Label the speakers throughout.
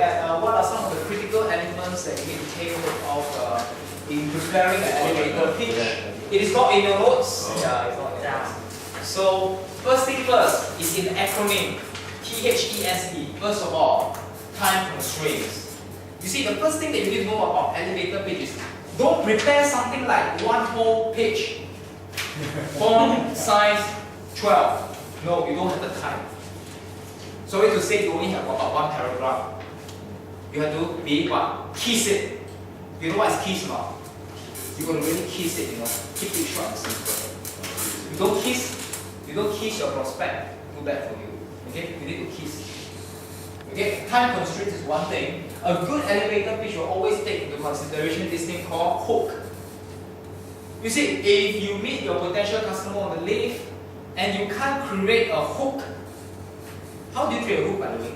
Speaker 1: at what are some of the critical elements that you need to take note of in preparing an elevator pitch. It is not in your notes. Yeah, it's not in your notes. So, first thing first is in acronym, THESE. First of all, time constraints. You see, the first thing that you need to know about elevator pitch is don't prepare something like one whole page, font size 12. No, you don't have the time. Sorry to say, you only have about one paragraph. You have to be what? Kiss it. You know what is kiss not? You're going to really kiss it, keep it short and simple. You don't kiss your prospect, too bad for you. Okay, you need to kiss. Okay, time constraints is one thing. A good elevator pitch will always take into consideration this thing called hook. You see, if you meet your potential customer on the lift and you can't create a hook, how do you create a hook, by the way?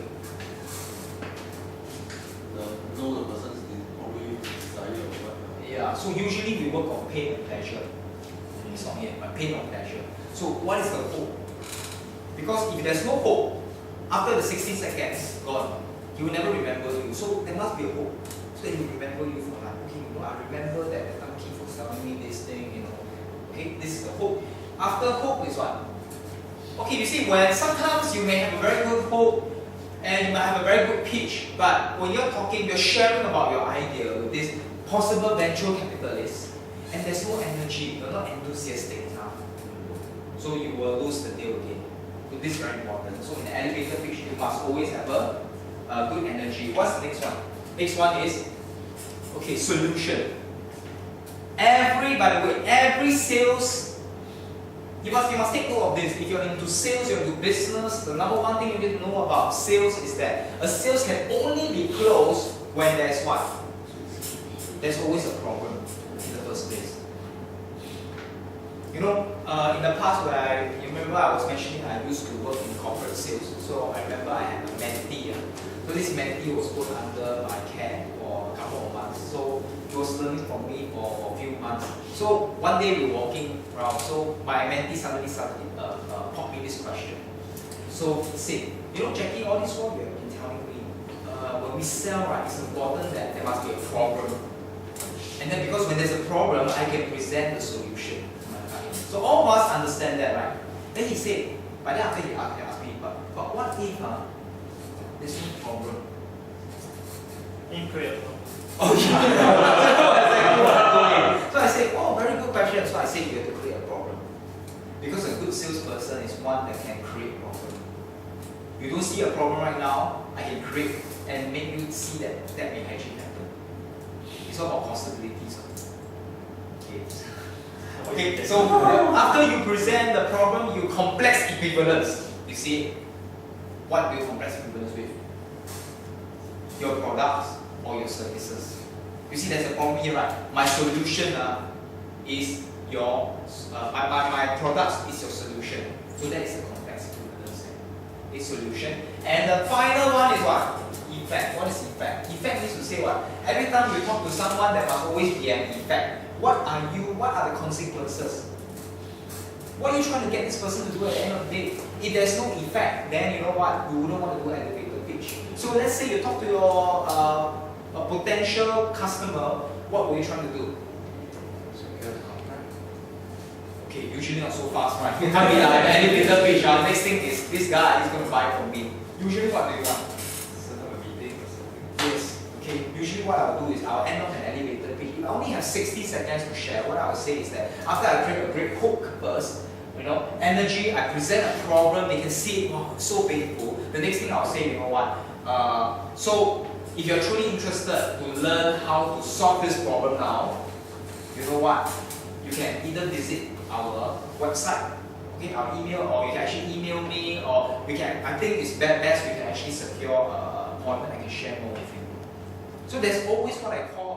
Speaker 2: Know the person's probably desire or what.
Speaker 1: Yeah, so usually we work on pain and pleasure. It's not here, but pain or pleasure. So what is the hook? Because if there's no hook, after the 60 seconds gone, he will never remember you. So there must be a hook. So that he will remember you for like, okay, I remember that Keith was telling me this thing, Okay, this is the hook. After hook is what? Okay, you see, when sometimes you may have a very good hook and you might have a very good pitch, but when you're talking, you're sharing about your idea with this possible venture capitalist, and there's no energy, you're not enthusiastic enough. So you will lose the deal again. So this is very important. So in the elevator pitch, you must always have a good energy. What's the next one? Next one is, okay, solution. By the way, every sales, you must take note of this. If you're into sales, you're into business, the number one thing you need to know about sales is that a sales can only be closed when there's what? There's always a problem in the first place. In the past you remember I was mentioning I used to work in corporate sales. So I remember I had a mentee. So this mentee was put under my care for a couple of months. So he was learning from me for a few months. So one day we were walking around. So my mentee suddenly popped me this question. So he said, Jackie, all this while you have been telling me, when we sell, right, it's important that there must be a problem. And then because when there's a problem, I can present the solution. So all of us understand that, right? Then he said, but then after he asked me, but what if there's no problem?
Speaker 3: Incredible.
Speaker 1: Oh yeah. So I said, oh, very good question. So I said you have to create a problem. Because a good salesperson is one that can create a problem. You don't see a problem right now, I can create and make you see that may actually happen. It's all about possibilities. Okay, so after you present the problem, you complex equivalence. You see, what do you complex equivalence with? Your products or your services. You see, there's a problem here, right? My solution is my products is your solution. So that is the complex equivalence. A solution. And the final one is what? Effect. What is effect? Effect means to say what? Every time you talk to someone, there must always be an effect. What are the consequences? What are you trying to get this person to do at the end of the day? If there's no effect, then you know what? You wouldn't want to do an elevator pitch. So let's say you talk to your a potential customer, what were you trying to do? Okay, usually not so fast, right? You tell me an elevator pitch, next thing is this guy is going to buy from me. Usually what do you want? Yes. Okay, usually what I'll do is I'll end up an elevator pitch. If I only have 60 seconds to share, what I'll say is that after I create a great hook first, energy, I present a problem, they can see it, wow, it's so painful. The next thing I'll say, you know what? So if you're truly interested to learn how to solve this problem now, you know what? You can either visit our website, okay, our email, or you can actually email me, or I think it's best we can actually secure an appointment. I can share more with you. So there's always what I call